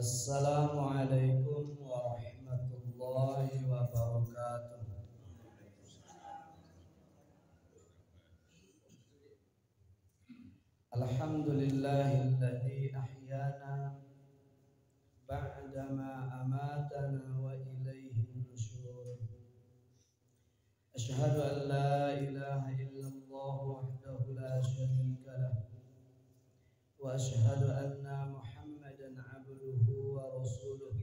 Assalamualaikum warahmatullahi wabarakatuh. Alhamdulillahilladzi ahyana ba'dama amatana wa ilaihin nusyur. Asyhadu an la ilaha illallah wahdahu la syarika lah wa asyhadu anna Muhammadan abduhu wa rasuluh.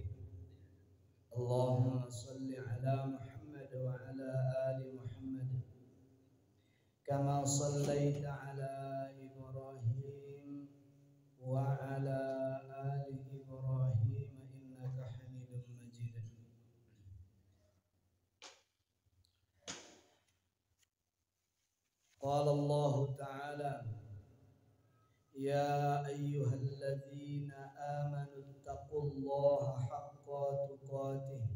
Allahumma salli ala Muhammad wa ala ali Muhammad kama sallaita ala Ibrahim wa ala ali Ibrahim innaka Hamidum Majid. Qala Allah Ta'ala Ya ayyuhalladzina amanu taqullaha haqqa tuqatih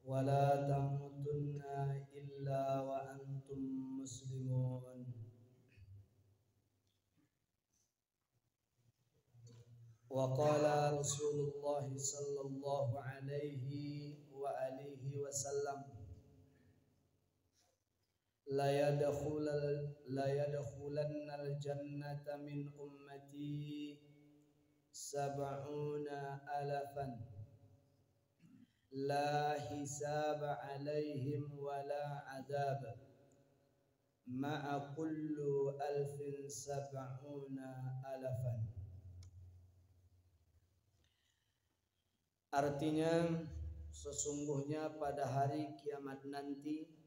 wa la tamutunna illa wa antum muslimun. Wa qala Rasulullah sallallahu alaihi wa alihi wasallam La yadkhulanna al-jannata min ummati sab'una alafan la hisaba alaihim wa la adab ma'a kullu alfin sab'una alafan. Artinya sesungguhnya pada hari kiamat nanti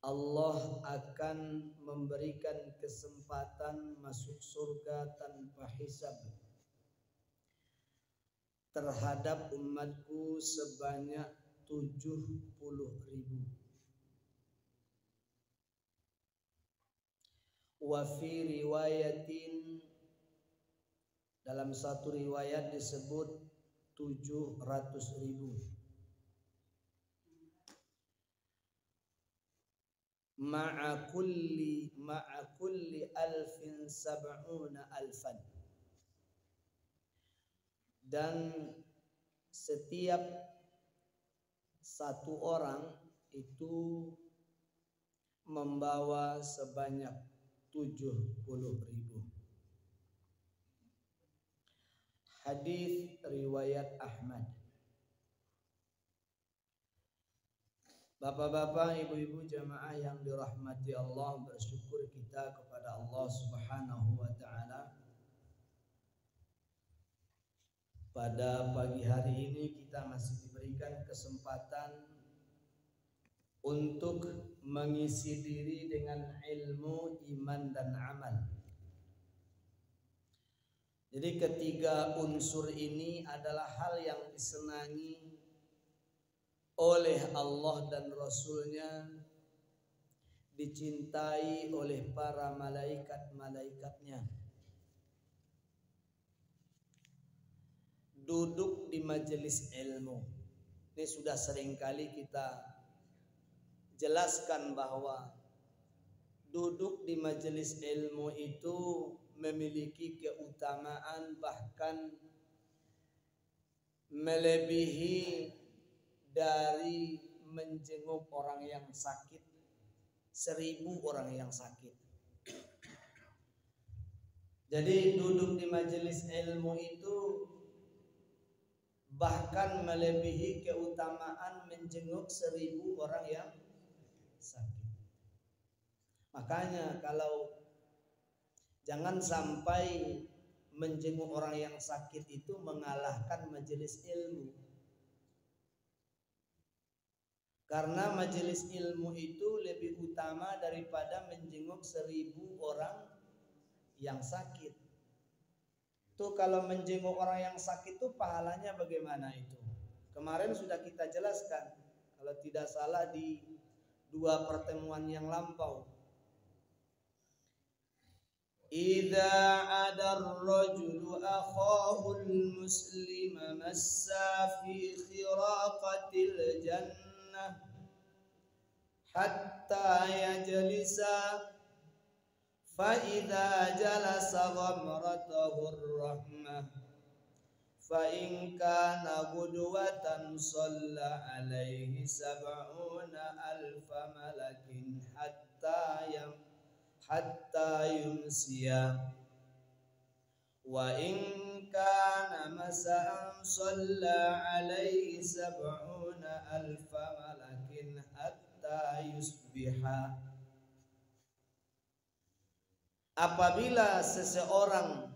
Allah akan memberikan kesempatan masuk surga tanpa hisab terhadap umatku sebanyak 70.000. Wa fi riwayatin, dalam satu riwayat disebut 700.000. Ma'a kulli alfin sab'una alfan, dan setiap satu orang itu membawa sebanyak 70.000. Hadis riwayat Ahmad. Bapak-bapak, ibu-ibu jamaah yang dirahmati Allah, bersyukur kita kepada Allah Subhanahu wa taala. Pada pagi hari ini kita masih diberikan kesempatan untuk mengisi diri dengan ilmu, iman dan amal. Jadi ketiga unsur ini adalah hal yang disenangi oleh Allah dan Rasulnya, dicintai oleh para malaikat-malaikatnya. Duduk di majelis ilmu, ini sudah seringkali kita jelaskan bahwa duduk di majelis ilmu itu memiliki keutamaan bahkan melebihi dari menjenguk orang yang sakit 1000 orang yang sakit. Jadi duduk di majelis ilmu itu bahkan melebihi keutamaan menjenguk 1000 orang yang sakit. Makanya kalau jangan sampai menjenguk orang yang sakit itu mengalahkan majelis ilmu. Karena majelis ilmu itu lebih utama daripada menjenguk 1000 orang yang sakit. Tuh kalau menjenguk orang yang sakit itu pahalanya bagaimana itu? Kemarin sudah kita jelaskan, kalau tidak salah di 2 pertemuan yang lampau. Idza adar rajulu akhahu al-muslima massa fi khiraqatil jannah hatta yajlisa fa idza jalasa ghamratahu ar-rahmah fa in kana ghudwatan shalla alaihi sab'una alfa malakin hatta yumsiya wa in kana masa'an shalla alaihi sab'una alfa malakin hatta yusbiha. Apabila seseorang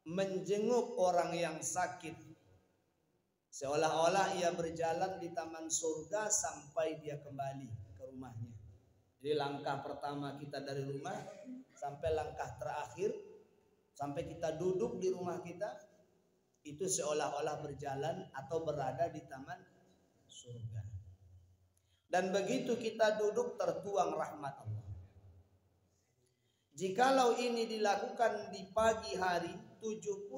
menjenguk orang yang sakit, seolah-olah ia berjalan di taman surga sampai dia kembali ke rumahnya. Jadi langkah pertama kita dari rumah sampai langkah terakhir, sampai kita duduk di rumah kita, itu seolah-olah berjalan atau berada di taman surga. Dan begitu kita duduk tertuang rahmat Allah. Jikalau ini dilakukan di pagi hari, 70.000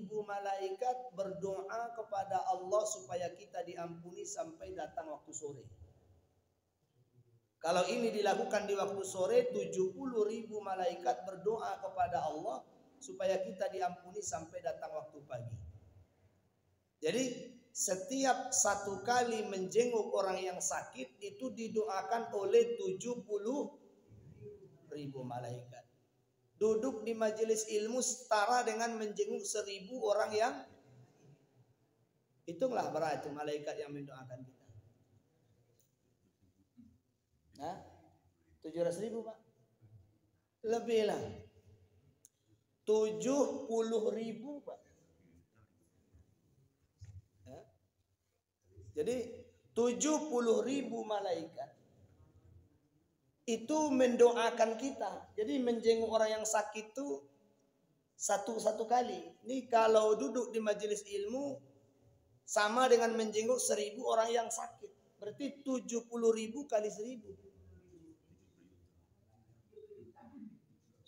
malaikat berdoa kepada Allah supaya kita diampuni sampai datang waktu sore. Kalau ini dilakukan di waktu sore, 70.000 malaikat berdoa kepada Allah supaya kita diampuni sampai datang waktu pagi. Jadi setiap satu kali menjenguk orang yang sakit itu didoakan oleh 70.000 malaikat. Duduk di majelis ilmu setara dengan menjenguk 1.000 orang yang, hitunglah berapa itu malaikat yang mendoakan kita. Nah, 700.000 Pak. Lebih lah. 70.000 Pak. Ya. Jadi 70.000 malaikat itu mendoakan kita. Jadi menjenguk orang yang sakit itu satu kali. Ini kalau duduk di majelis ilmu sama dengan menjenguk 1.000 orang yang sakit. Berarti 70.000 kali 1.000.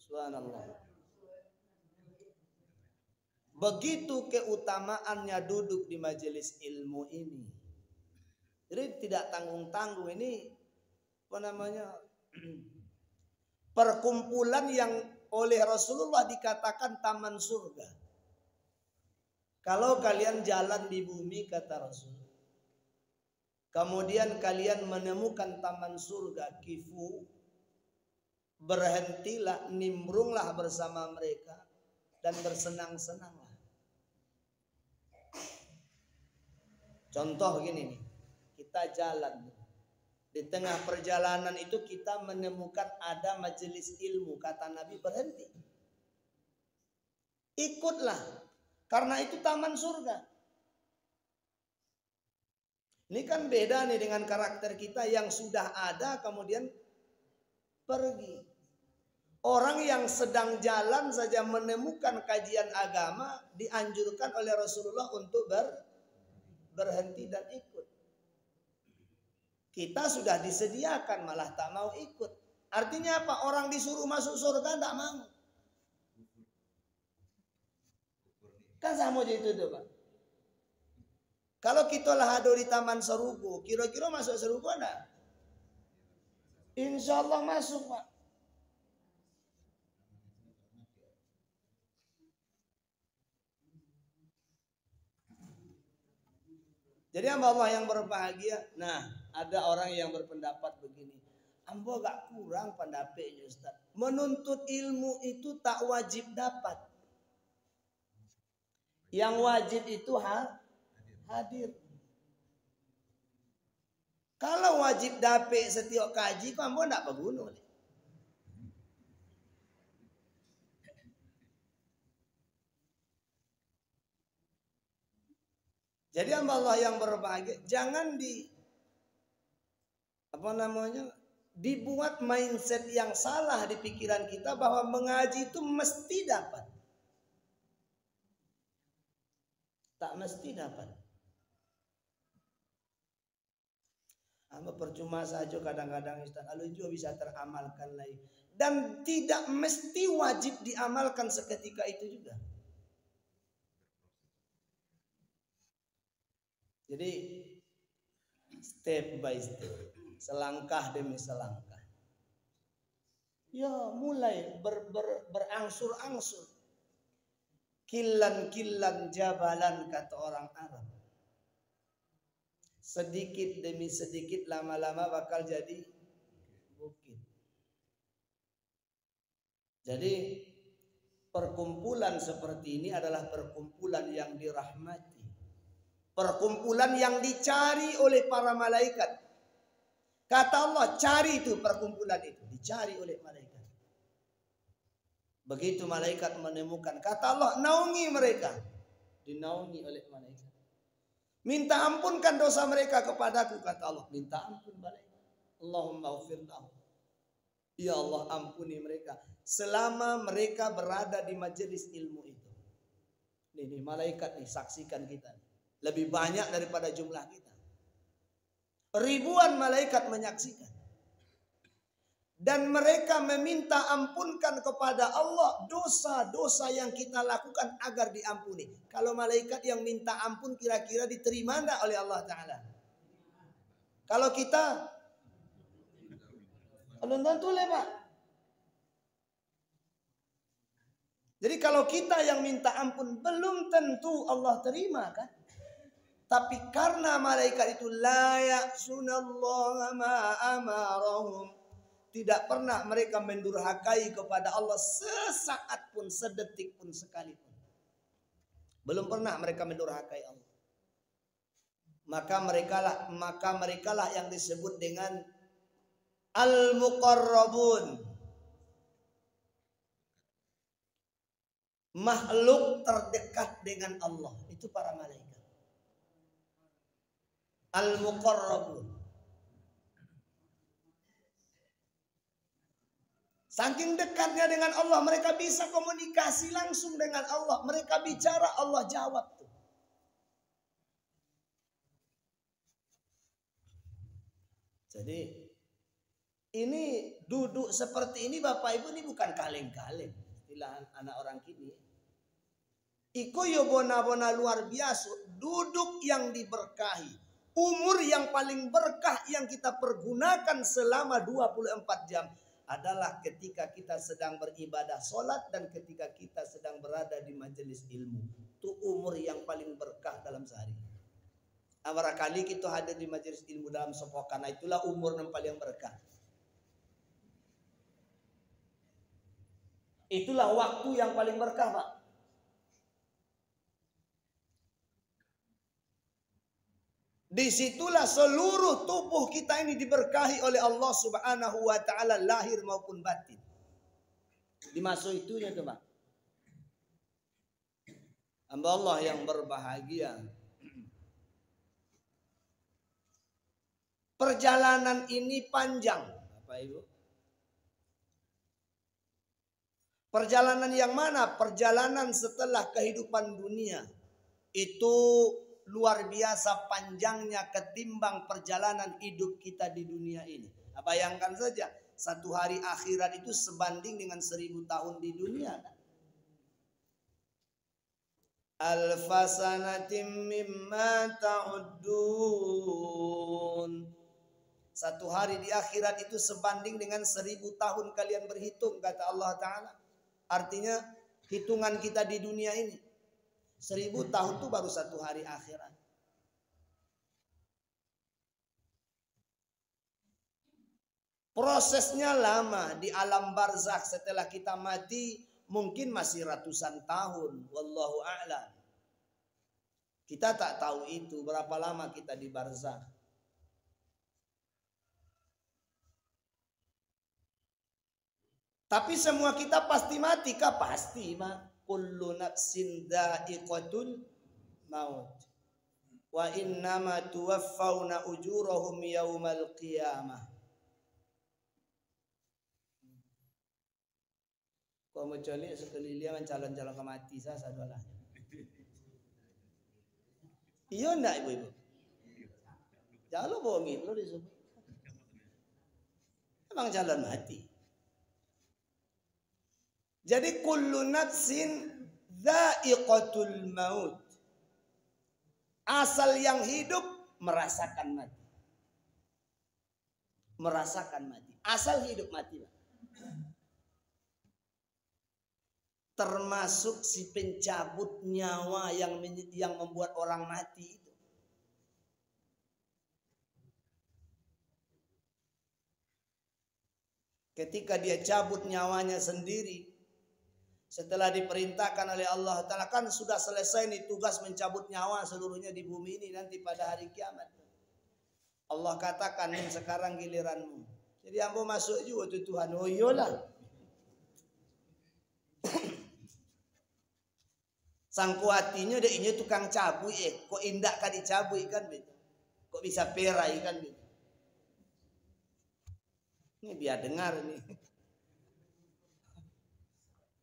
Subhanallah. Begitu keutamaannya duduk di majelis ilmu ini. Jadi tidak tanggung-tanggung, ini apa namanya, perkumpulan yang oleh Rasulullah dikatakan taman surga. Kalau kalian jalan di bumi, kata Rasul, kemudian kalian menemukan taman surga, kifu, berhentilah, nimbrunglah bersama mereka dan bersenang-senanglah. Contoh gini nih, kita jalan, di tengah perjalanan itu kita menemukan ada majelis ilmu, kata Nabi berhenti. Ikutlah, karena itu taman surga. Ini kan beda nih dengan karakter kita yang sudah ada kemudian pergi. Orang yang sedang jalan saja menemukan kajian agama dianjurkan oleh Rasulullah untuk berhenti dan ikut. Kita sudah disediakan malah tak mau ikut. Artinya apa? Orang disuruh masuk surga tak mau. Kan sama aja itu tuh Pak. Kalau kita lah ada di Taman Serugo, kira-kira masuk Serugo enggak? Insya Allah masuk Pak. Jadi hamba Allah yang berbahagia. Nah, ada orang yang berpendapat begini. Ambo gak kurang pendapatnya Ustaz. Menuntut ilmu itu tak wajib dapat. Yang wajib itu hadir. Kalau wajib dapat setiap kaji, kok ambo gak berguna. Jadi hamba Allah yang berbahagia, jangan dibuat mindset yang salah di pikiran kita bahwa mengaji itu mesti dapat. Tak mesti dapat. Hamba percuma saja kadang-kadang Ustaz, lalu juga bisa teramalkan lagi. Dan tidak mesti wajib diamalkan seketika itu juga. Jadi step by step, selangkah demi selangkah. Ya mulai berangsur-angsur. Killan-killan jabalan, kata orang Arab. Sedikit demi sedikit, lama-lama bakal jadi bukit. Jadi perkumpulan seperti ini adalah perkumpulan yang dirahmati. Perkumpulan yang dicari oleh para malaikat. Kata Allah, cari itu perkumpulan itu. Dicari oleh malaikat. Begitu malaikat menemukan, kata Allah, naungi mereka. Dinaungi oleh malaikat. Minta ampunkan dosa mereka kepadaku, kata Allah. Minta ampun malaikat. Allahumma ghfir lahum. Ya Allah, ampuni mereka selama mereka berada di majelis ilmu itu. Nih malaikat nih, saksikan kita. Lebih banyak daripada jumlah kita. Ribuan malaikat menyaksikan. Dan mereka meminta ampunkan kepada Allah dosa-dosa yang kita lakukan agar diampuni. Kalau malaikat yang minta ampun kira-kira diterima enggak oleh Allah Ta'ala? Kalau kita belum tentu Pak. Jadi kalau kita yang minta ampun belum tentu Allah terima kan? Tapi karena malaikat itu la ya'sunallaha ma amarahum, tidak pernah mereka mendurhakai kepada Allah sesaat pun, sedetik pun, sekalipun. Belum pernah mereka mendurhakai Allah. Maka merekalah yang disebut dengan al-muqarrabun. Makhluk terdekat dengan Allah. Itu para malaikat. Al-muqarrabun. Saking dekatnya dengan Allah, mereka bisa komunikasi langsung dengan Allah. Mereka bicara, Allah jawab tuh. Jadi ini duduk seperti ini Bapak Ibu, ini bukan kaleng-kaleng. Istilah anak orang kini. Iko yo bona-bona luar biasa. Duduk yang diberkahi. Umur yang paling berkah yang kita pergunakan selama 24 jam. Adalah ketika kita sedang beribadah sholat dan ketika kita sedang berada di majelis ilmu. Itu umur yang paling berkah dalam sehari. Barangkali kita hadir di majelis ilmu dalam sepokan. Nah, itulah umur yang paling berkah. Itulah waktu yang paling berkah, Pak. Disitulah seluruh tubuh kita ini diberkahi oleh Allah Subhanahu wa ta'ala, lahir maupun batin. Dimasuk itunya tuh, Pak. Hamba Allah yang berbahagia. Perjalanan ini panjang, Bapak Ibu. Perjalanan yang mana? Perjalanan setelah kehidupan dunia. Itu luar biasa panjangnya ketimbang perjalanan hidup kita di dunia ini. Nah, bayangkan saja, satu hari akhirat itu sebanding dengan 1000 tahun di dunia. Alfasanatim mimma ta'uddun. Satu hari di akhirat itu sebanding dengan 1000 tahun kalian berhitung, kata Allah Ta'ala. Artinya hitungan kita di dunia ini 1000 tahun itu baru satu hari akhirat. Prosesnya lama di alam barzakh. Setelah kita mati mungkin masih ratusan tahun. Wallahu a'lam. Kita tak tahu itu berapa lama kita di barzakh. Tapi semua kita pasti mati kah? Pasti, Mak. Kullu nafsin dha'iqatul maut. Wa innama tuwaffawna ujurahum yaumal qiyamah. Kau mau colik sekeliling calon-calon kemati saya sadolah. Iya enggak ibu-ibu? Jangan lo bohongin lo disebut. Emang calon mati. Jadi kullu nafsin dha'iqatul maut. Asal yang hidup merasakan mati. Merasakan mati. Asal hidup mati. termasuk si pencabut nyawa yang membuat orang mati itu. Ketika dia cabut nyawanya sendiri, setelah diperintahkan oleh Allah Ta'ala, kan sudah selesai nih tugas mencabut nyawa seluruhnya di bumi ini nanti pada hari kiamat. Allah katakan, nih sekarang giliranmu. Jadi ambo masuk juga tuh Tuhan. Oh iyalah. Sangkuatinya deh ini tukang cabui kok indah kan dicabui kan begitu. Kok bisa perai kan begitu. Ini biar dengar nih.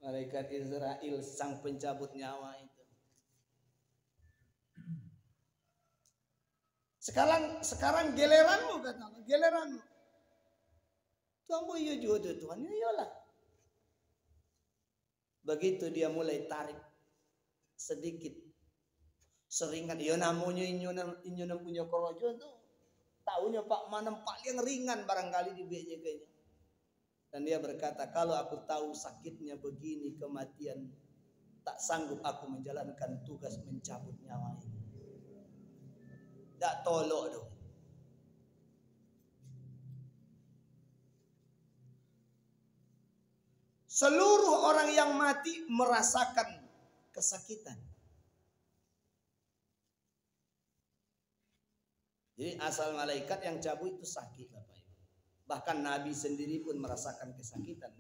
Malaikat Israel sang pencabut nyawa itu. Sekarang giliranmu kata Allah, giliranmu. Tuhan iya juga tuh Tuhan, iyalah. Begitu dia mulai tarik sedikit seringan, ya namanya inyonam punya korojo tuh. Taunya Pak Manam paling ringan barangkali di BJ kayaknya. Dan dia berkata, kalau aku tahu sakitnya begini kematian, tak sanggup aku menjalankan tugas mencabut nyawa ini. Tak tolok dong. Seluruh orang yang mati merasakan kesakitan. Jadi asal malaikat yang cabut itu sakit Bapak Ibu. Bahkan Nabi sendiri pun merasakan kesakitan.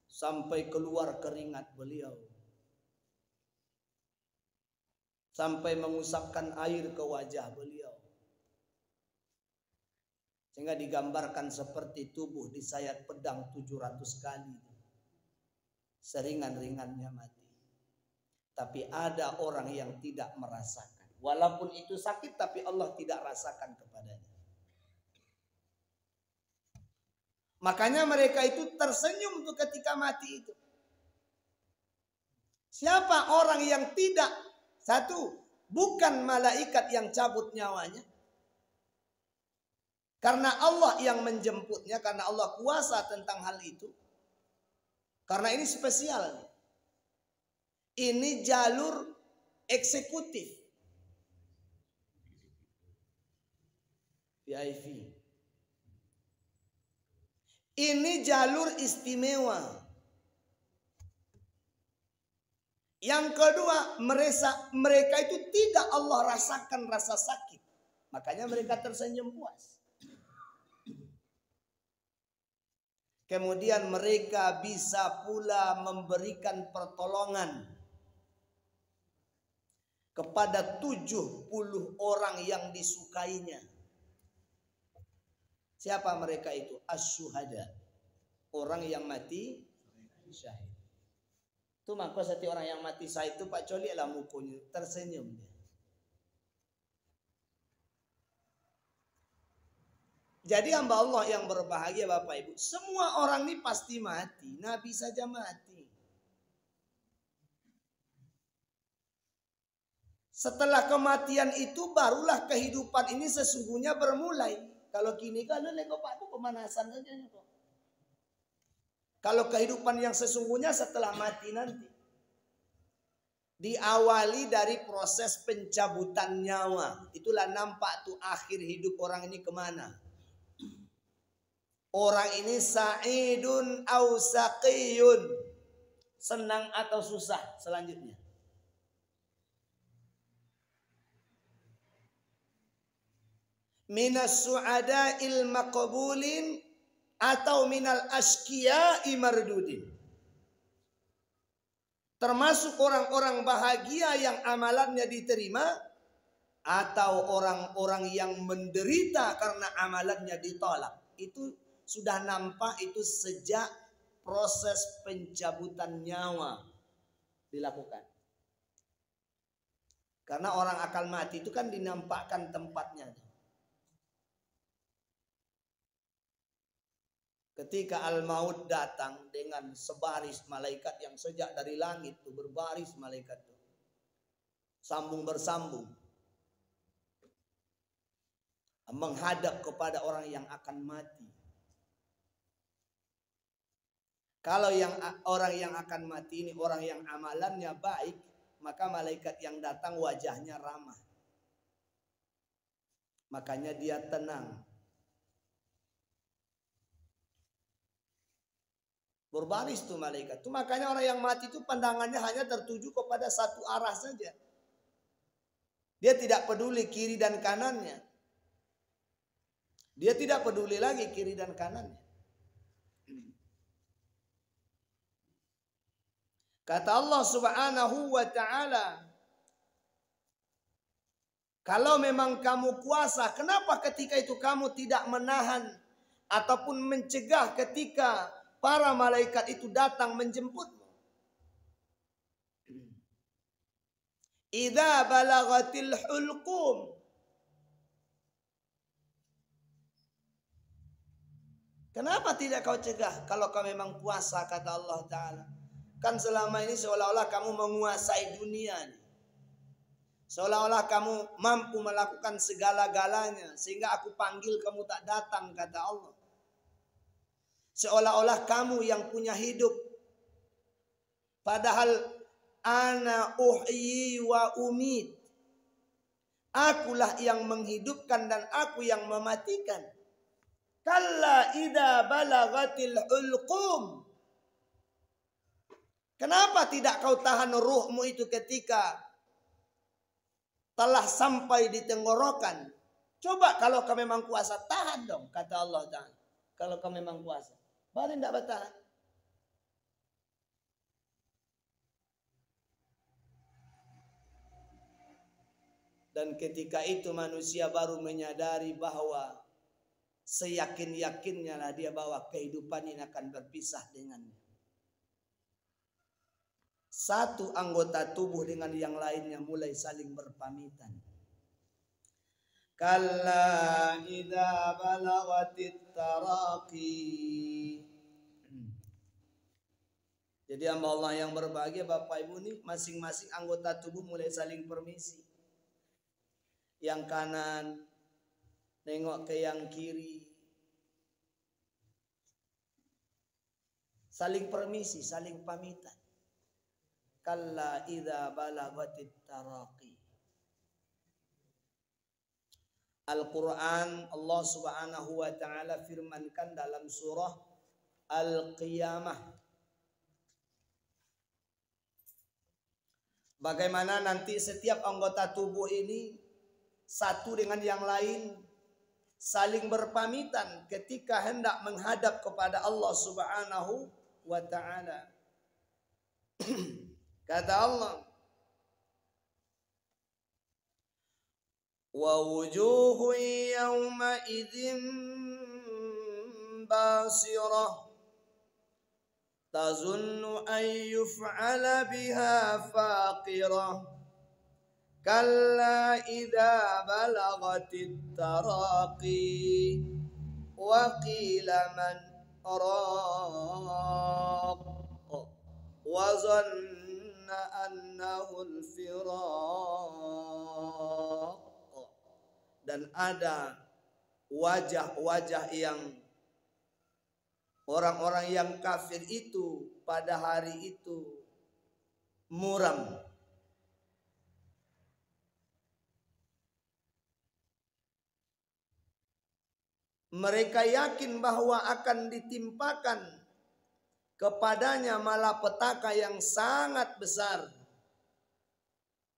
Sampai keluar keringat beliau. Sampai mengusapkan air ke wajah beliau. Sehingga digambarkan seperti tubuh disayat pedang 700 kali. Seringan-ringannya mati. Tapi ada orang yang tidak merasakan. Walaupun itu sakit tapi Allah tidak rasakan kepadanya. Makanya mereka itu tersenyum untuk ketika mati itu. Siapa orang yang tidak, satu, bukan malaikat yang cabut nyawanya. Karena Allah yang menjemputnya, karena Allah kuasa tentang hal itu. Karena ini spesial. Ini jalur eksekutif. VIP. Ini jalur istimewa. Yang kedua, mereka itu tidak Allah rasakan rasa sakit. Makanya mereka tersenyum puas. Kemudian mereka bisa pula memberikan pertolongan kepada 70 orang yang disukainya. Siapa mereka itu? Asyuhada. Orang yang mati syahid. Itu maka setiap orang yang mati syahid itu Pak Coli lah mukanya tersenyum dia. Jadi hamba Allah yang berbahagia Bapak Ibu, semua orang ini pasti mati, Nabi saja mati. Setelah kematian itu barulah kehidupan ini sesungguhnya bermulai. Kalau kini kan Pak itu pemanasan saja kok. Kalau kehidupan yang sesungguhnya setelah mati nanti. Diawali dari proses pencabutan nyawa. Itulah nampak tuh akhir hidup orang ini kemana. Orang ini sa'idun au saqiyun. Senang atau susah selanjutnya. Minas su'ada'il maqbulin atau minal ashqiya'i mardudin. Termasuk orang-orang bahagia yang amalannya diterima atau orang-orang yang menderita karena amalannya ditolak. Itu sudah nampak itu sejak proses pencabutan nyawa dilakukan. Karena orang akan mati itu kan dinampakkan tempatnya. Ketika al-maut datang dengan sebaris malaikat yang sejak dari langit itu berbaris malaikat itu. Sambung bersambung. Menghadap kepada orang yang akan mati. Kalau orang yang akan mati ini orang yang amalannya baik, maka malaikat yang datang wajahnya ramah. Makanya dia tenang. Berbaris tuh malaikat. Itu makanya orang yang mati itu pandangannya hanya tertuju kepada satu arah saja. Dia tidak peduli kiri dan kanannya. Dia tidak peduli lagi kiri dan kanannya. Kata Allah Subhanahu wa ta'ala, kalau memang kamu kuasa, kenapa ketika itu kamu tidak menahan ataupun mencegah ketika para malaikat itu datang menjemputmu? Idza balagatil hulqum. Kenapa tidak kau cegah kalau kau memang kuasa, kata Allah Ta'ala. Kan selama ini seolah-olah kamu menguasai dunia. Seolah-olah kamu mampu melakukan segala-galanya. Sehingga aku panggil kamu tak datang, kata Allah. Seolah-olah kamu yang punya hidup. Padahal ana uhyi wa umit. Akulah yang menghidupkan dan aku yang mematikan. Kalla idza balagatil hulqum. Kenapa tidak kau tahan ruhmu itu ketika telah sampai di tenggorokan? Coba kalau kau memang kuasa, tahan dong, kata Allah Ta'ala. Kalau kau memang kuasa, baru tidak bertahan. Dan ketika itu manusia baru menyadari bahwa seyakin-yakinnya lah dia bahwa kehidupan ini akan berpisah dengannya. Satu anggota tubuh dengan yang lainnya mulai saling berpamitan. Kalla idza balagatit taraqi. Jadi hamba Allah yang berbahagia, Bapak Ibu, ini masing-masing anggota tubuh mulai saling permisi. Yang kanan nengok ke yang kiri. Saling permisi, saling pamitan. Kalla idza balagatit taraqi. Al-Quran Allah Subhanahu wa ta'ala firmankan dalam surah Al-Qiyamah. Bagaimana nanti setiap anggota tubuh ini satu dengan yang lain saling berpamitan ketika hendak menghadap kepada Allah Subhanahu wa ta'ala. Kata Allah, wa wujuhu yawma idzin basirah tazunnu an yuf'ala biha faqirah kalla idza balagatit taraqi wa qila man raq wa zanna annahu al-firaq. Dan ada wajah-wajah yang orang-orang yang kafir itu pada hari itu muram. Mereka yakin bahwa akan ditimpakan kepadanya malapetaka yang sangat besar.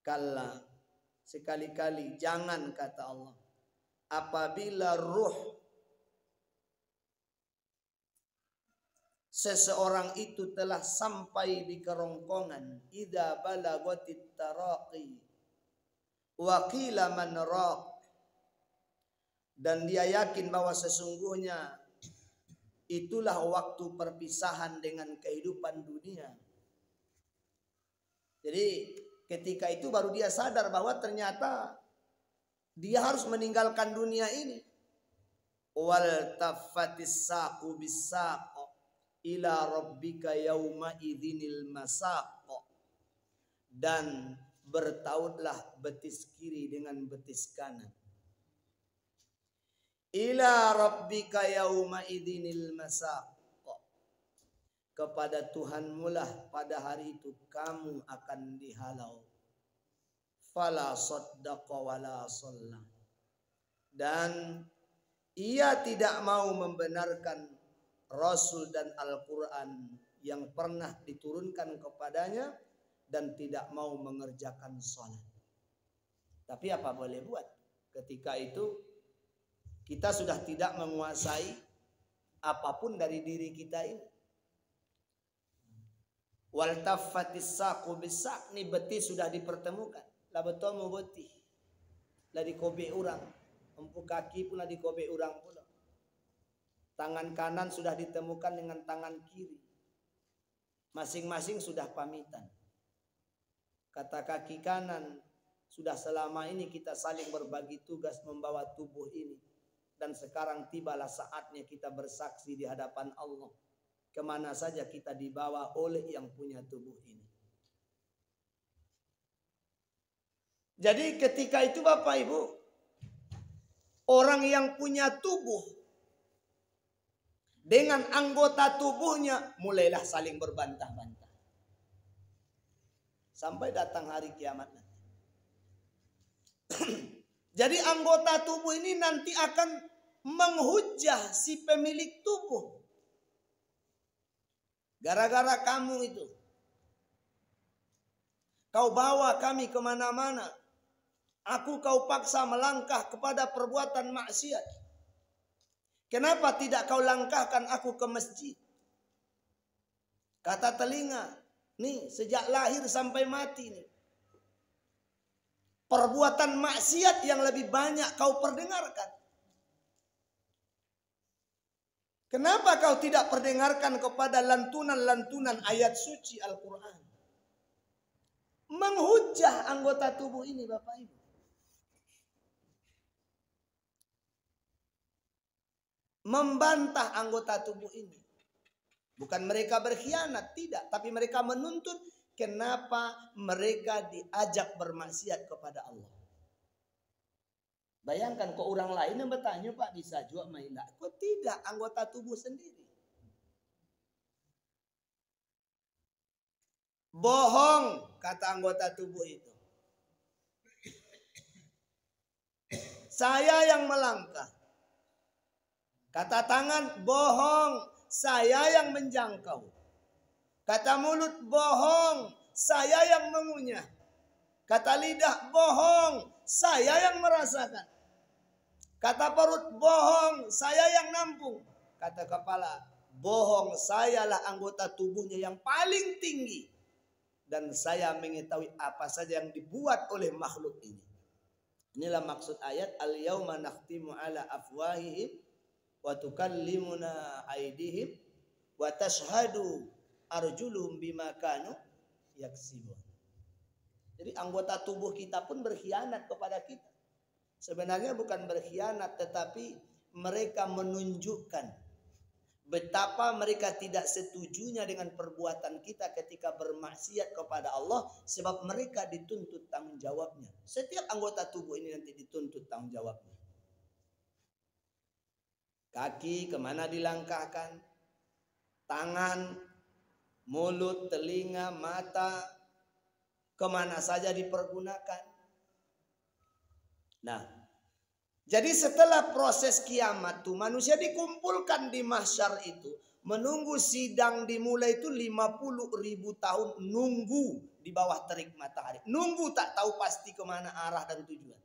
Kalla, sekali-kali jangan, kata Allah. Apabila ruh seseorang itu telah sampai di kerongkongan, idza balagatit taraqi wa qila man raq, dan dia yakin bahwa sesungguhnya itulah waktu perpisahan dengan kehidupan dunia. Jadi ketika itu baru dia sadar bahwa ternyata dia harus meninggalkan dunia ini. Wal taffatis saqu bis-saq ila rabbika yauma idzinil masaq. Dan bertautlah betis kiri dengan betis kanan. Ila rabbika yauma idzinil masaq. kepada Tuhanmu lah pada hari itu kamu akan dihalau. Fala saddaqa wala shalla. Dan ia tidak mau membenarkan Rasul dan Al-Quran yang pernah diturunkan kepadanya dan tidak mau mengerjakan sholat. Tapi apa boleh buat? Ketika itu kita sudah tidak menguasai apapun dari diri kita ini. Wal taffatis saqu bisaq, ni beti sudah dipertemukan. La betomu beti. La dikobe orang. Empu kaki pun la dikobe orang pula. Tangan kanan sudah ditemukan dengan tangan kiri. Masing-masing sudah pamitan. Kata kaki kanan, sudah selama ini kita saling berbagi tugas membawa tubuh ini. Dan sekarang tibalah saatnya kita bersaksi di hadapan Allah. Kemana saja kita dibawa oleh yang punya tubuh ini. Jadi ketika itu Bapak Ibu, orang yang punya tubuh dengan anggota tubuhnya mulailah saling berbantah-bantah. Sampai datang hari kiamat nanti. Jadi anggota tubuh ini nanti akan menghujah si pemilik tubuh. Gara-gara kamu itu. Kau bawa kami kemana-mana. Aku kau paksa melangkah kepada perbuatan maksiat. Kenapa tidak kau langkahkan aku ke masjid? Kata telinga. Nih sejak lahir sampai mati nih. Perbuatan maksiat yang lebih banyak kau perdengarkan. Kenapa kau tidak perdengarkan kepada lantunan-lantunan ayat suci Al-Quran? Menghujah anggota tubuh ini Bapak Ibu. Membantah anggota tubuh ini. Bukan mereka berkhianat, tidak. Tapi mereka menuntut kenapa mereka diajak bermaksiat kepada Allah. Bayangkan kok orang lain yang bertanya, Pak bisa juga main enggak? Kok tidak, anggota tubuh sendiri. Bohong, kata anggota tubuh itu. Saya yang melangkah. Kata tangan, bohong, saya yang menjangkau. Kata mulut, bohong, saya yang mengunyah. Kata lidah, bohong, saya yang merasakan. Kata perut, bohong, saya yang nampung. Kata kepala, bohong, sayalah anggota tubuhnya yang paling tinggi. Dan saya mengetahui apa saja yang dibuat oleh makhluk ini. Inilah maksud ayat, al-yawma nakhtimu ala afwahihim wa tukallimuna aydihim wa tashhadu arjuluhum bima kanu yaksibun. Jadi anggota tubuh kita pun berkhianat kepada kita. Sebenarnya bukan berkhianat, tetapi mereka menunjukkan betapa mereka tidak setujunya dengan perbuatan kita ketika bermaksiat kepada Allah, sebab mereka dituntut tanggung jawabnya. Setiap anggota tubuh ini nanti dituntut tanggung jawabnya. Kaki kemana dilangkahkan, tangan, mulut, telinga, mata, kemana saja dipergunakan. Nah, jadi setelah proses kiamat tuh manusia dikumpulkan di mahsyar itu, menunggu sidang dimulai itu 50.000 tahun nunggu di bawah terik matahari. Nunggu tak tahu pasti kemana arah dan tujuan.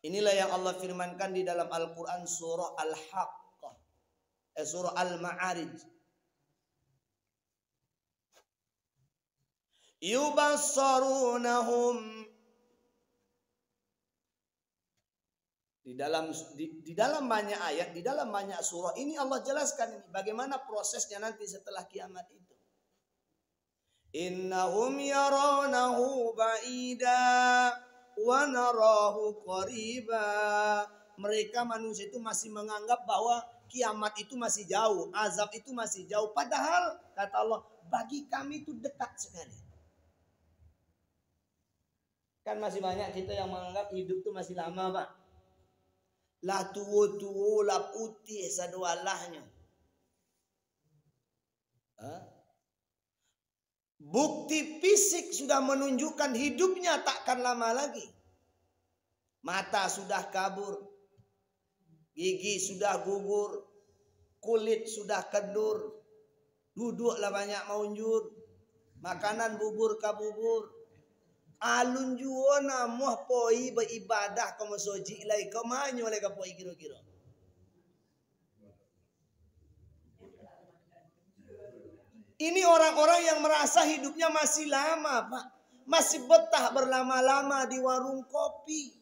Inilah yang Allah firmankan di dalam Al-Quran surah Al-Haqqah, surah Al-Ma'arij. Yubassarunahum. Di dalam banyak ayat, di dalam banyak surah ini Allah jelaskan ini bagaimana prosesnya nanti setelah kiamat itu. Innahum yarawnahu ba'ida wa narahu qariba. Mereka manusia itu masih menganggap bahwa kiamat itu masih jauh, azab itu masih jauh. Padahal kata Allah, bagi kami itu dekat sekali. Kan masih banyak kita yang menganggap hidup itu masih lama, Pak. Lah tuwo-tuwo lah putih sadualahnya. Bukti fisik sudah menunjukkan hidupnya takkan lama lagi. Mata sudah kabur, gigi sudah gugur, kulit sudah kendur, duduklah banyak maunjur, makanan bubur kabubur. Alun juo namuh poi beribadah kamu soji lai kemanyo lai kapoi kira-kira. Ini orang-orang yang merasa hidupnya masih lama, Pak. Masih betah berlama-lama di warung kopi.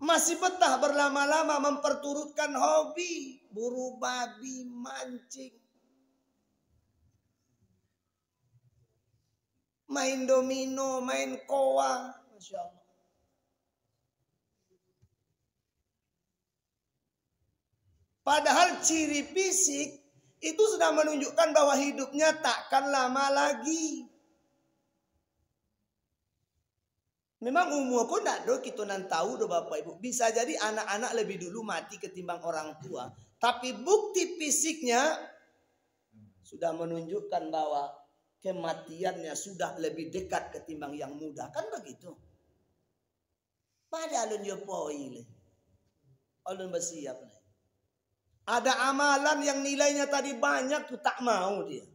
Masih betah berlama-lama memperturutkan hobi. Buru babi, mancing. Main domino, main koa. Masya Allah. Padahal ciri fisik itu sudah menunjukkan bahwa hidupnya takkan lama lagi. Memang umur pun tidak do kita nan tahu do Bapak Ibu. Bisa jadi anak-anak lebih dulu mati ketimbang orang tua. Tapi bukti fisiknya sudah menunjukkan bahwa kematiannya sudah lebih dekat ketimbang yang muda. Kan begitu. Pada alun jopoi. Alun bersiap. Ada amalan yang nilainya tadi banyak tuh tak mau dia.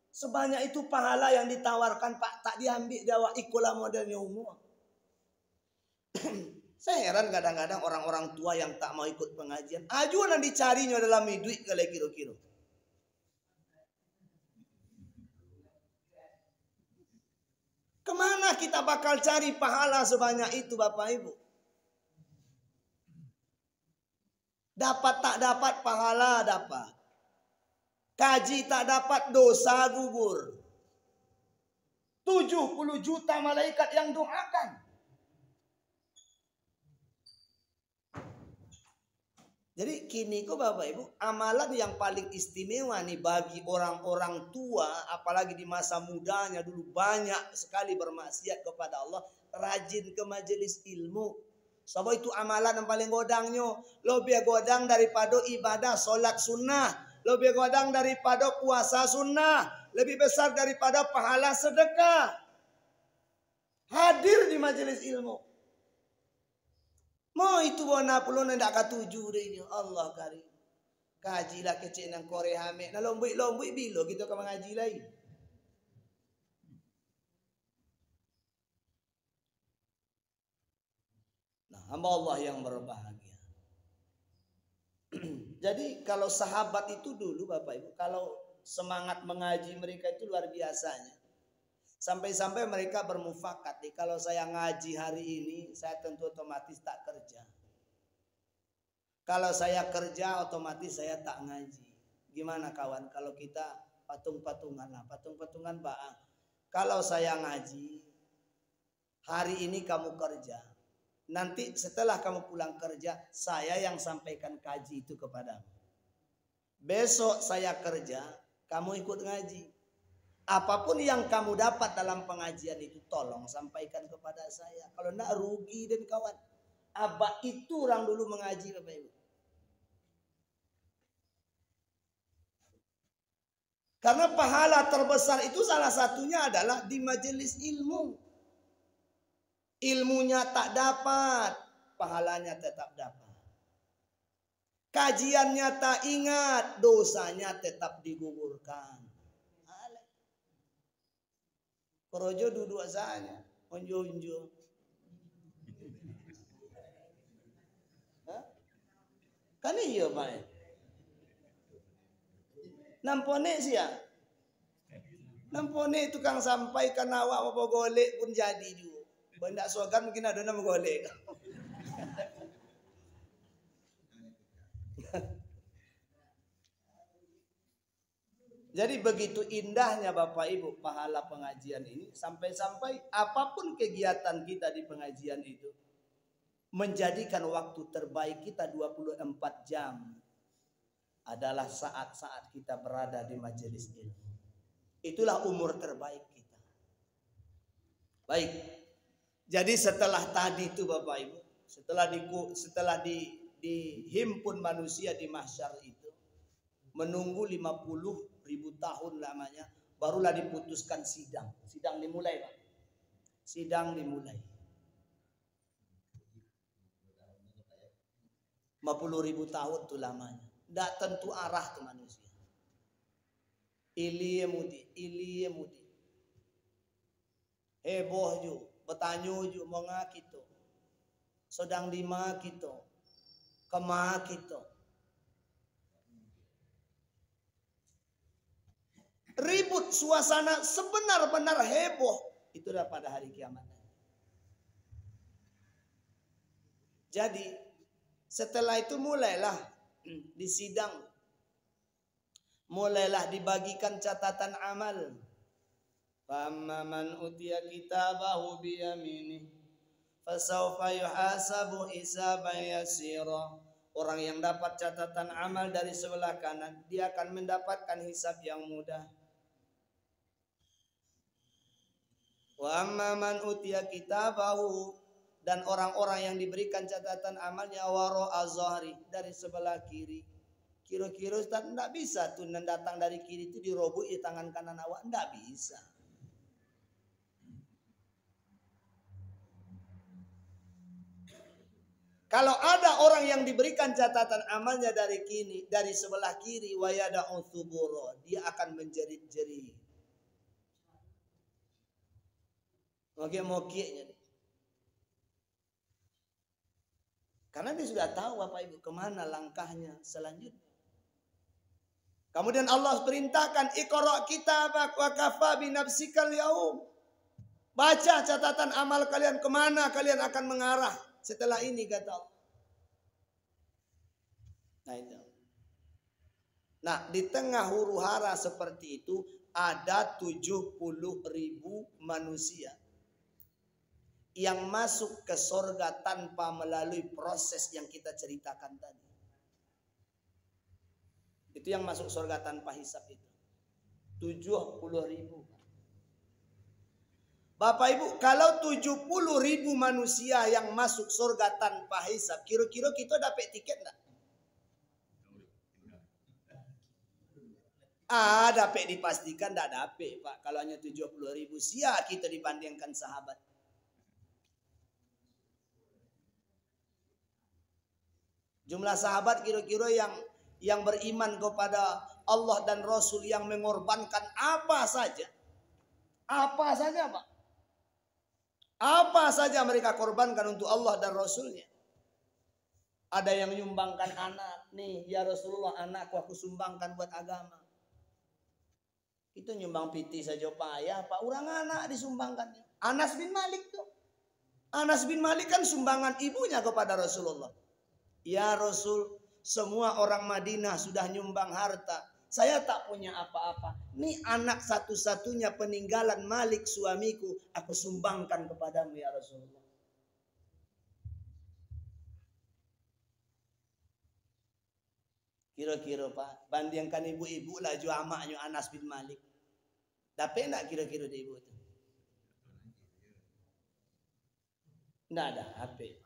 Sebanyak itu pahala yang ditawarkan Pak tak diambil Jawa ikulah modelnya umur. Saya heran kadang-kadang orang-orang tua yang tak mau ikut pengajian. Ajuan yang dicarinya dalam duit kali kira-kira. Kemana kita bakal cari pahala sebanyak itu Bapak Ibu? Dapat tak dapat pahala dapat. Kaji tak dapat dosa gugur. 70 juta malaikat yang doakan. Jadi kini kok Bapak Ibu, amalan yang paling istimewa nih bagi orang-orang tua, apalagi di masa mudanya dulu banyak sekali bermaksiat kepada Allah, rajin ke majelis ilmu. Sebab itu amalan yang paling godangnya. Lebih godang daripada ibadah solat sunnah. Lebih godang daripada puasa sunnah. Lebih besar daripada pahala sedekah. Hadir di majelis ilmu. Mau itu wana puluh nak katuju deh. Allah karim. Kajilah kecil nang Korea hamek. Nah lombui bilo kita ke mengaji lagi. Hamba Allah yang berbahagia. Jadi kalau sahabat itu dulu Bapak Ibu, kalau semangat mengaji mereka itu luar biasanya. Sampai-sampai mereka bermufakat nih, kalau saya ngaji hari ini, saya tentu otomatis tak kerja. Kalau saya kerja, otomatis saya tak ngaji. Gimana kawan, kalau kita patung-patungan lah, patung-patungan baang. Kalau saya ngaji, hari ini kamu kerja. Nanti setelah kamu pulang kerja, saya yang sampaikan kaji itu kepadamu. Besok saya kerja, kamu ikut ngaji. Apapun yang kamu dapat dalam pengajian itu, tolong sampaikan kepada saya. Kalau enggak rugi dan kawan. Abah itu orang dulu mengaji Bapak Ibu. Karena pahala terbesar itu salah satunya adalah di majelis ilmu. Ilmunya tak dapat, pahalanya tetap dapat. Kajiannya tak ingat, dosanya tetap digugurkan. Korojo duduk saja, unjuk-unjuk. Kan iya Pak. Nampone sih ya. Nampone tukang sampaikan awak apa golek pun jadi juga. Banyak slogan mungkin ada nama golek. Jadi begitu indahnya Bapak Ibu pahala pengajian ini. Sampai-sampai apapun kegiatan kita di pengajian itu. Menjadikan waktu terbaik kita 24 jam. Adalah saat-saat kita berada di majelis ilmu. Itulah umur terbaik kita. Baik. Jadi setelah tadi itu Bapak Ibu, setelah dihimpun manusia di mahsyar itu, menunggu 50.000 tahun lamanya, barulah diputuskan sidang. Sidang dimulai, Pak. Sidang dimulai. 50.000 tahun tuh lamanya. Tidak tentu arah tuh manusia. Iliye mudi. Heboh ju, bertanya ju monga kita. Sedang di ma kita. Kema kita. Ribut suasana sebenar-benar heboh. Itulah pada hari kiamat. Jadi setelah itu mulailah disidang. Mulailah dibagikan catatan amal. Famma man utiya kitabahu biyaminih fasawfa yuhasabu hisaban yasira. Orang yang dapat catatan amal dari sebelah kanan, dia akan mendapatkan hisab yang mudah. Wa amma man utiya kitabahu, dan orang-orang yang diberikan catatan amalnya waro azhari, dari sebelah kiri. Kira-kira Ustaz, enggak bisa tuh datang dari kiri itu dirobok di tangan kanan awak, enggak bisa. Kalau ada orang yang diberikan catatan amalnya dari kiri, dari sebelah kiri, wayada'u thubura, dia akan menjerit-jerit. Moki-mokinya. Karena dia sudah tahu Bapak Ibu kemana langkahnya selanjutnya. Kemudian Allah perintahkan, Iqra' kitabak wa kafa bi nafsikal yaum. Baca catatan amal kalian, kemana kalian akan mengarah setelah ini, kata Allah. Nah itu. Nah di tengah huru hara seperti itu ada 70.000 manusia yang masuk ke surga tanpa melalui proses yang kita ceritakan tadi. Itu yang masuk surga tanpa hisab itu. 70.000. Bapak Ibu, kalau 70.000 manusia yang masuk surga tanpa hisab, kira-kira kita dapat tiket enggak? Dapat dipastikan enggak dapat, Pak. Kalau hanya 70.000, sia kita dibandingkan sahabat. Jumlah sahabat kira-kira yang beriman kepada Allah dan Rasul, yang mengorbankan apa saja. Apa saja, Pak. Apa saja mereka korbankan untuk Allah dan Rasulnya. Ada yang menyumbangkan anak. Nih ya Rasulullah, anakku aku sumbangkan buat agama. Itu nyumbang piti saja payah, Pak. Orang anak disumbangkannya. Anas bin Malik tuh. Anas bin Malik kan sumbangan ibunya kepada Rasulullah. Ya Rasul, semua orang Madinah sudah nyumbang harta. Saya tak punya apa-apa. Nih anak satu-satunya peninggalan Malik suamiku, aku sumbangkan kepadamu ya Rasulullah. Kira-kira Pak, bandingkan ibu-ibu lah ju amaknya Anas bin Malik. Dapat enggak kira-kira di ibu itu? Enggak ada HP.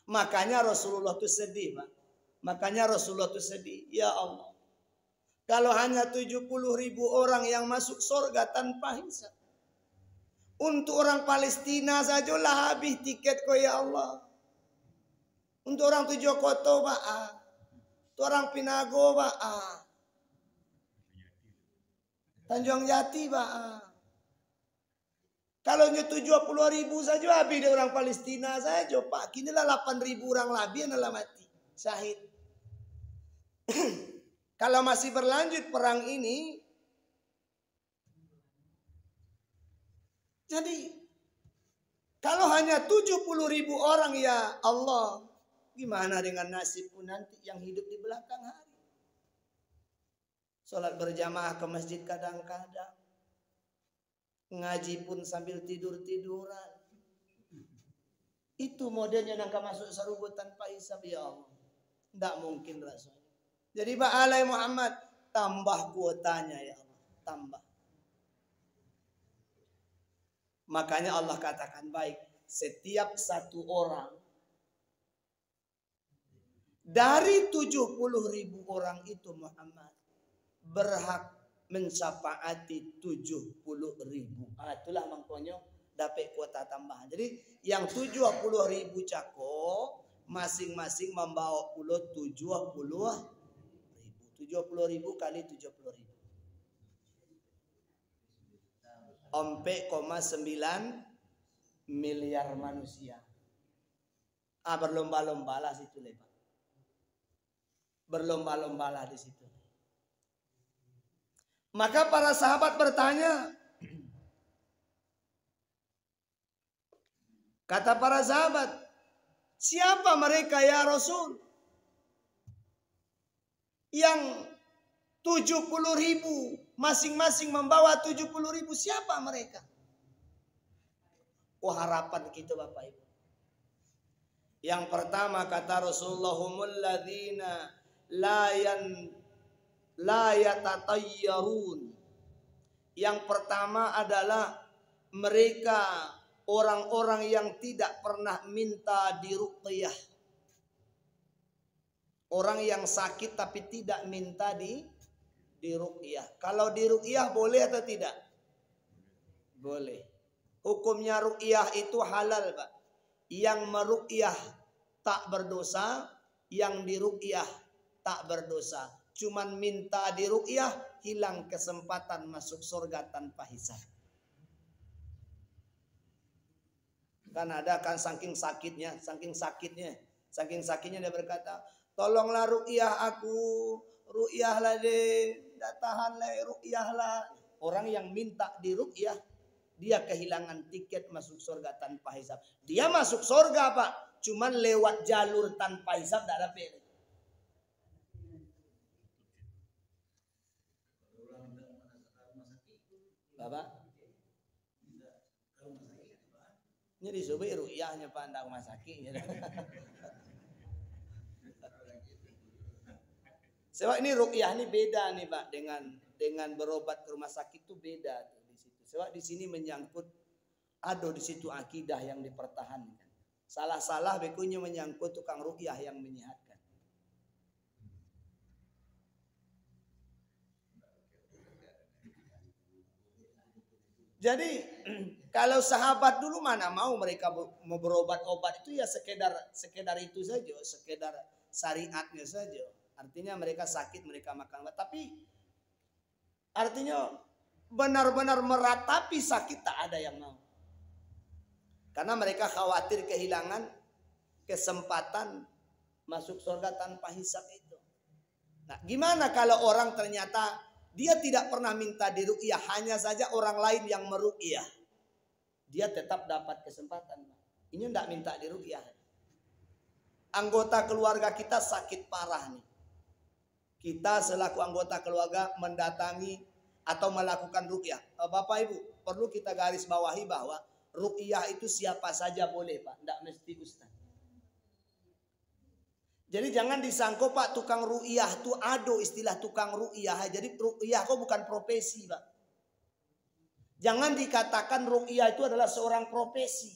Makanya Rasulullah itu sedih, Pak. Makanya Rasulullah itu sedih. Ya Allah, kalau hanya 70.000 orang yang masuk surga tanpa hisab. Untuk orang Palestina sajalah habis tiket kok ya Allah. Untuk orang Tujuh Koto, Pak. Untuk orang Pinago, Pak. Tanjung Jati, Pak. Kalau hanya 70.000 saja habis dari orang Palestina saja, Pak. Kinilah 8.000 orang lebih yang telah mati. Syahid. Kalau masih berlanjut perang ini, jadi kalau hanya 70.000 orang ya Allah, gimana dengan nasibku nanti yang hidup di belakang hari? Sholat berjamaah ke masjid kadang-kadang. Ngaji pun sambil tidur-tiduran. Itu modelnya nangka masuk surga tanpa hisab ya Allah. Tidak mungkin rasanya. Jadi Pak Alai Muhammad, tambah kuotanya ya Allah. Tambah. Makanya Allah katakan baik. Setiap satu orang Dari 70.000 orang itu Muhammad berhak mensafaati 70.000. Itulah makanya dapat kuota tambahan. Jadi yang 70.000 cako masing-masing membawa pulau 70.000. 70.000 kali 70.000. 4,9 miliar manusia. Berlomba-lombalah situ lepas. Berlomba-lombalah di situ. Maka para sahabat bertanya. Kata para sahabat, siapa mereka ya Rasul? Yang 70.000 masing-masing membawa 70.000, siapa mereka? Harapan kita Bapak Ibu. Yang pertama kata Rasulullah, humul ladzina la yatatayyarun. Yang pertama adalah mereka orang-orang yang tidak pernah minta diruqyah. Orang yang sakit tapi tidak minta diruqyah. Kalau diruqyah boleh atau tidak? Boleh. Hukumnya ruqyah itu halal, Pak. Yang meruqyah tak berdosa, yang diruqyah tak berdosa. Cuman minta diruqyah, hilang kesempatan masuk surga tanpa hisab. Kan ada kan saking sakitnya dia berkata, tolonglah ruqyah aku, ruqyahlah deh, tidak tahanlah ruqyahlah. Orang yang minta diruqyah, dia kehilangan tiket masuk surga tanpa hisab. Dia masuk surga Pak, cuman lewat jalur tanpa hisab tidak ada pilih. Bapak? Ini disebut ruqyahnya Pak, tidak rumah sakit. Sebab ini ruqyah ini beda nih Pak dengan berobat ke rumah sakit itu beda tuh di situ. Sebab di sini menyangkut di situ akidah yang dipertahankan. Salah-salah bekunya menyangkut tukang ruqyah yang menyehatkan. Jadi kalau sahabat dulu mana mau mereka mau berobat-obat itu ya sekedar itu saja, sekedar syariatnya saja. Artinya mereka sakit, mereka makan obat. Tapi artinya benar-benar meratapi sakit tak ada yang mau. Karena mereka khawatir kehilangan kesempatan masuk surga tanpa hisab itu. Nah, gimana kalau orang ternyata dia tidak pernah minta diruqyah, hanya saja orang lain yang meruqyah. Dia tetap dapat kesempatan. Ini tidak minta diruqyah. Anggota keluarga kita sakit parah nih. Kita selaku anggota keluarga mendatangi atau melakukan ruqyah. Bapak Ibu, perlu kita garis bawahi bahwa ruqyah itu siapa saja boleh Pak, tidak mesti ustaz. Jadi jangan disangka Pak tukang ruqyah itu istilah tukang ruqyah. Jadi ruqyah kok bukan profesi Pak. Jangan dikatakan ruqyah itu adalah seorang profesi.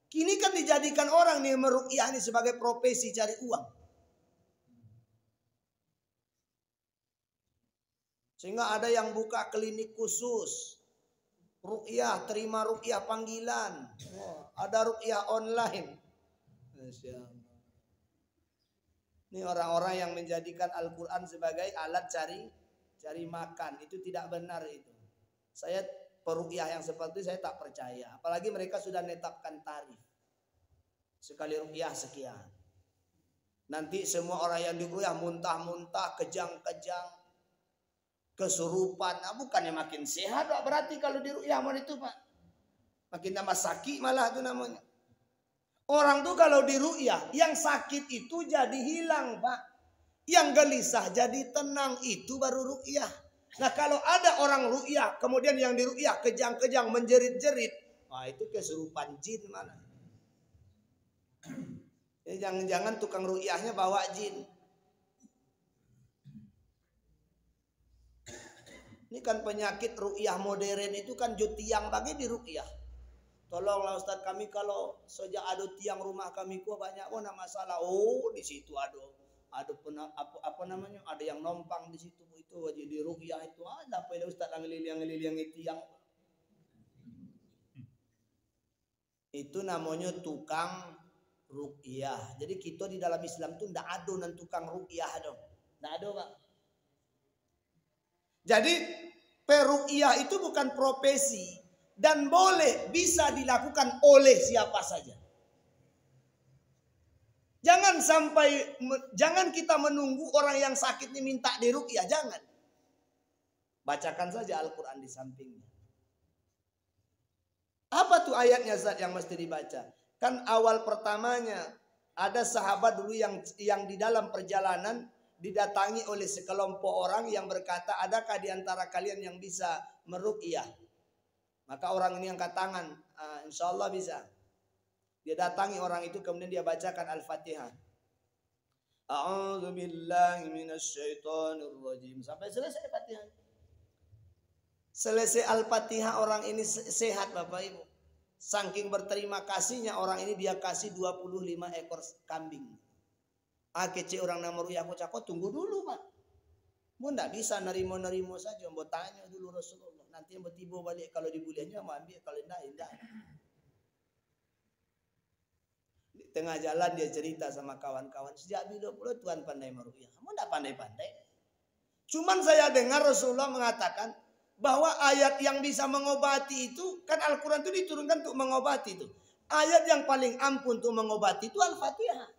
Kini kan dijadikan orang nih meruqyah ini sebagai profesi cari uang. Sehingga ada yang buka klinik khusus. Ruqyah, terima ruqyah panggilan. Ada ruqyah online. Masya Allah. Ini orang-orang yang menjadikan Al-Quran sebagai alat cari makan. Itu tidak benar itu. Saya peruqyah yang seperti itu saya tak percaya. Apalagi mereka sudah menetapkan tarif. Sekali ruqyah sekian. Nanti semua orang yang diruqyah muntah-muntah, kejang-kejang, kesurupan. Nah, bukannya makin sehat Pak. Berarti kalau diruqyah itu Pak, makin tambah sakit malah itu namanya. Orang tuh kalau diruqyah, yang sakit itu jadi hilang Pak. Yang gelisah jadi tenang, itu baru ruqyah. Nah kalau ada orang ruqyah, kemudian yang diruqyah kejang-kejang menjerit-jerit, wah itu kesurupan jin malah. Jangan-jangan tukang ruqyahnya bawa jin. Ini kan penyakit ruqyah modern itu kan tiang bagi di ruqyah. Tolonglah Ustaz kami kalau sejak ada tiang rumah kami banyak nak masalah. Oh di situ ada ada apa namanya, ada yang nompang di situ itu jadi ruqyah itu ada apa ya Ustaz ngeliling tiang. Itu namanya tukang ruqyah. Jadi kita di dalam Islam tuh ndak ada nan tukang ruqyah dong. Ndak ada, Pak. Jadi peruqyah itu bukan profesi dan boleh bisa dilakukan oleh siapa saja. Jangan kita menunggu orang yang sakit ini minta diruqyah, jangan. Bacakan saja Al-Qur'an di sampingnya. Apa tuh ayatnya Zat yang mesti dibaca? Kan awal pertamanya ada sahabat dulu yang di dalam perjalanan didatangi oleh sekelompok orang yang berkata, adakah di antara kalian yang bisa meruqyah? Maka orang ini angkat tangan, insya Allah bisa. Dia datangi orang itu, kemudian dia bacakan Al-Fatihah. A'udzu billahi minasyaitonir rajim. Sampai selesai Fatihah. Selesai Al-Fatihah orang ini sehat Bapak Ibu. Saking berterima kasihnya orang ini dia kasih 25 ekor kambing. Kece orang nama ruqyah aku tunggu dulu Pak. Mau ndak bisa nerimo saja, mau tanya dulu Rasulullah. Nanti mau tiba balik kalau dibuliannya mau ambil, kalau enggak. Di tengah jalan dia cerita sama kawan-kawan, sejak bila pula Tuhan pandai meruqyah. Kamu enggak pandai-pandai. Cuman saya dengar Rasulullah mengatakan bahwa ayat yang bisa mengobati itu, kan Al-Quran itu diturunkan untuk mengobati itu. Ayat yang paling ampuh untuk mengobati itu Al-Fatihah.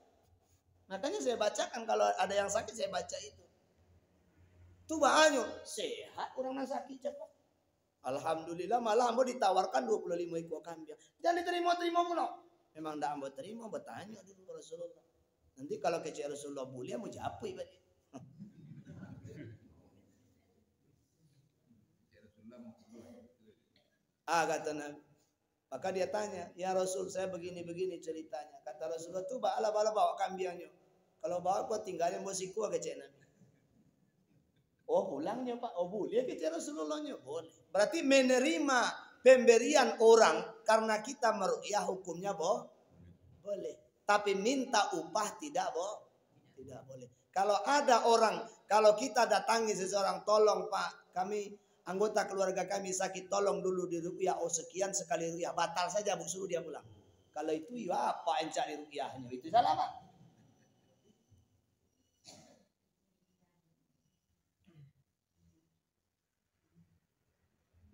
Makanya saya bacakan kalau ada yang sakit saya baca itu. Tuh banyak sehat orang yang sakit cepat. Alhamdulillah malah mau ditawarkan 25 ekor kambing. Jangan diterima pula. Memang tidak mau terima, bertanya dulu Rasulullah. Nanti kalau kecil Rasulullah boleh mau japui berarti. Kata Nabi. Maka dia tanya, ya Rasul saya begini ceritanya. Kata Rasulullah tuh bala bawa kambingnya. Kalau bawa kau tinggalnya musiku kecil Nabi. Oh pulangnya Pak, oh boleh kecil Rasulullahnya boleh. Berarti menerima pemberian orang karena kita meruqyah hukumnya boleh. Tapi minta upah tidak boleh. Kalau ada orang, kalau kita datangi seseorang, tolong Pak, kami anggota keluarga kami sakit, tolong dulu diruqyah, oh sekian sekali ruqyah, batal saja Bu, suruh dia pulang. Kalau itu ya apa yang cari ruqyahnya, itu salah Pak.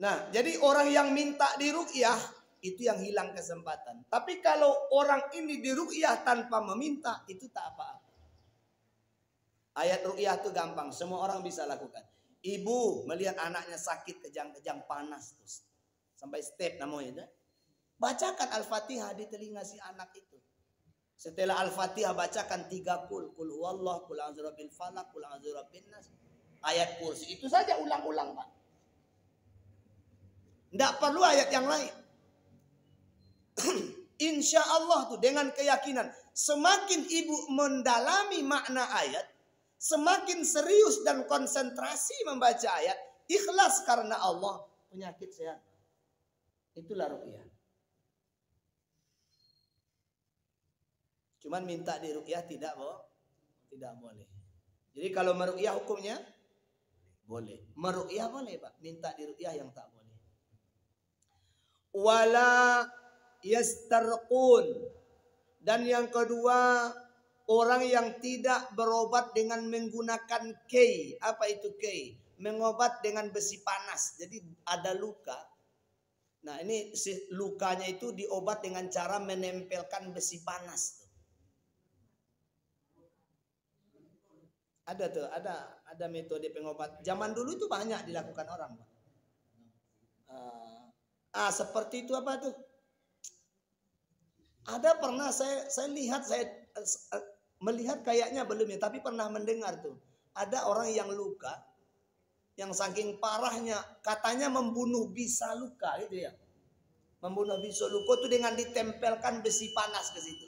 Nah, jadi orang yang minta diruqyah itu yang hilang kesempatan. Tapi kalau orang ini diruqyah tanpa meminta, itu tak apa-apa. Ayat ruqyah itu gampang, semua orang bisa lakukan. Ibu melihat anaknya sakit kejang-kejang panas terus sampai step namanya itu. Bacakan Al-Fatihah di telinga si anak itu. Setelah Al-Fatihah bacakan 3 kul huwallah, kul a'udzu birabbil falaq, kul a'udzu birabbin nas. Ayat kursi itu saja ulang-ulang Pak. Tidak perlu ayat yang lain. Insya Allah tuh dengan keyakinan semakin ibu mendalami makna ayat, semakin serius dan konsentrasi membaca ayat, ikhlas karena Allah, penyakit sehat. Itulah ruqyah. Cuman minta diruqyah tidak boleh. Jadi kalau meruqyah hukumnya boleh. Meruqyah boleh Pak, minta diruqyah yang tak boleh. Wala yastarqun. Dan yang kedua, orang yang tidak berobat dengan menggunakan kei. Apa itu kei? Mengobat dengan besi panas. Jadi ada luka. Nah ini lukanya itu diobat dengan cara menempelkan besi panas. Ada tuh, ada metode pengobat. Zaman dulu itu banyak dilakukan orang. Seperti itu apa tuh? Ada pernah saya lihat, saya melihat kayaknya belum ya, tapi pernah mendengar tuh. Ada orang yang luka, yang saking parahnya katanya membunuh bisa luka gitu ya. Membunuh bisa luka itu dengan ditempelkan besi panas ke situ.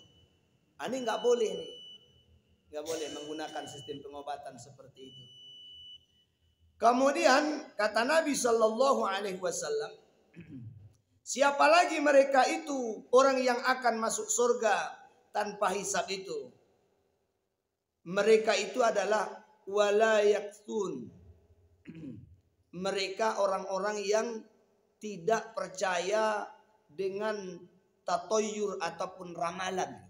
Ini nggak boleh nih. Nggak boleh menggunakan sistem pengobatan seperti itu. Kemudian kata Nabi Shallallahu Alaihi Wasallam, siapa lagi mereka itu orang yang akan masuk surga tanpa hisab itu? Mereka itu adalah wala yaktun. Mereka orang-orang yang tidak percaya dengan tatoyur ataupun ramalan.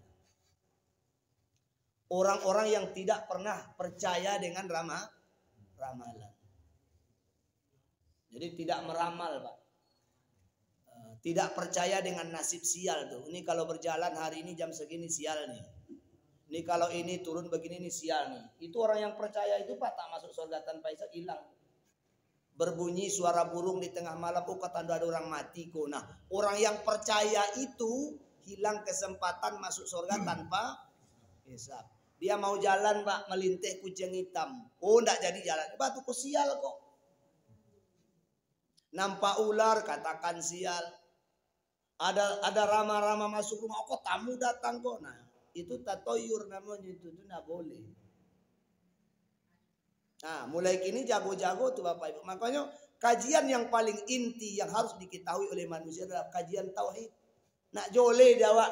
Orang-orang yang tidak pernah percaya dengan ramalan. Jadi tidak meramal, Pak. Tidak percaya dengan nasib sial tuh. Ini kalau berjalan hari ini jam segini sial nih. Ini kalau ini turun begini nih sial nih. Itu orang yang percaya itu, Pak, tak masuk surga tanpa hisab, hilang. Berbunyi suara burung di tengah malam, oh kata ada orang mati kok. Nah, orang yang percaya itu hilang kesempatan masuk surga tanpa hisab. Dia mau jalan, Pak, melintih kucing hitam. Oh, enggak jadi jalan. Batu kok sial kok. Nampak ular, katakan sial. Ada rama-rama masuk rumah, kok tamu datang kok. Nah, itu tatoyur namanya, itu enggak boleh. Nah, mulai kini jago-jago tuh Bapak Ibu. Makanya kajian yang paling inti yang harus diketahui oleh manusia adalah kajian tauhid. Nak jole jawab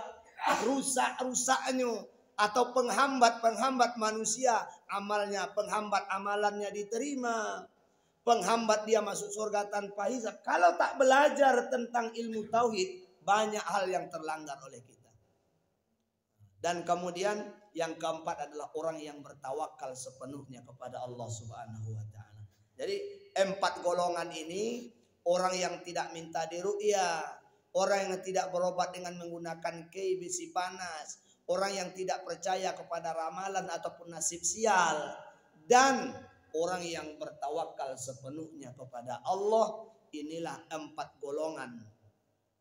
rusak-rusaknya atau penghambat manusia amalnya, penghambat amalannya diterima, penghambat dia masuk surga tanpa hisab. Kalau tak belajar tentang ilmu tauhid, banyak hal yang terlanggar oleh kita. Dan kemudian yang keempat adalah orang yang bertawakal sepenuhnya kepada Allah Subhanahu wa taala. Jadi 4 golongan ini, orang yang tidak minta diruqyah, orang yang tidak berobat dengan menggunakan kei besi panas, orang yang tidak percaya kepada ramalan ataupun nasib sial, dan orang yang bertawakal sepenuhnya kepada Allah. Inilah 4 golongan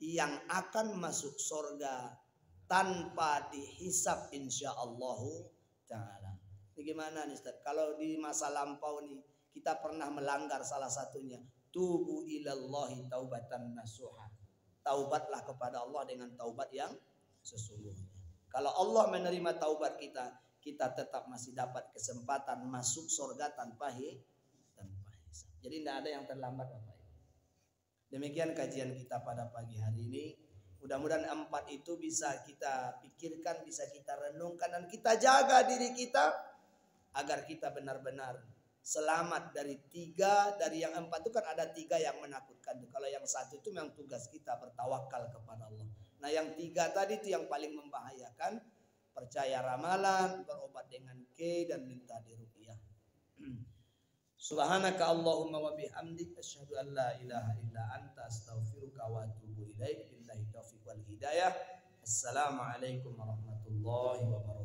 yang akan masuk surga tanpa dihisab insyaallah ta'ala. Ini gimana nih Ustaz? Kalau di masa lampau nih kita pernah melanggar salah satunya, tubu ilallahi taubatan nasuha. Taubatlah kepada Allah dengan taubat yang sesungguhnya. Kalau Allah menerima taubat kita, kita tetap masih dapat kesempatan masuk surga tanpa hisab. Jadi tidak ada yang terlambat Bapak Ibu. Demikian kajian kita pada pagi hari ini. Mudah-mudahan 4 itu bisa kita pikirkan, bisa kita renungkan, dan kita jaga diri kita agar kita benar-benar selamat dari 3. Dari yang 4 itu kan ada 3 yang menakutkan. Kalau yang 1 itu memang tugas kita bertawakal kepada Allah. Nah yang 3 tadi itu yang paling membahayakan. Percaya ramalan, berobat dengan kei, dan minta diruqyah. Subhanaka Allahumma wa bihamdik asyhadu an la ilaha illa anta astaghfiruka wa atubu ilaik. Billahi taufiq wal hidayah. Assalamualaikum warahmatullahi wabarakatuh.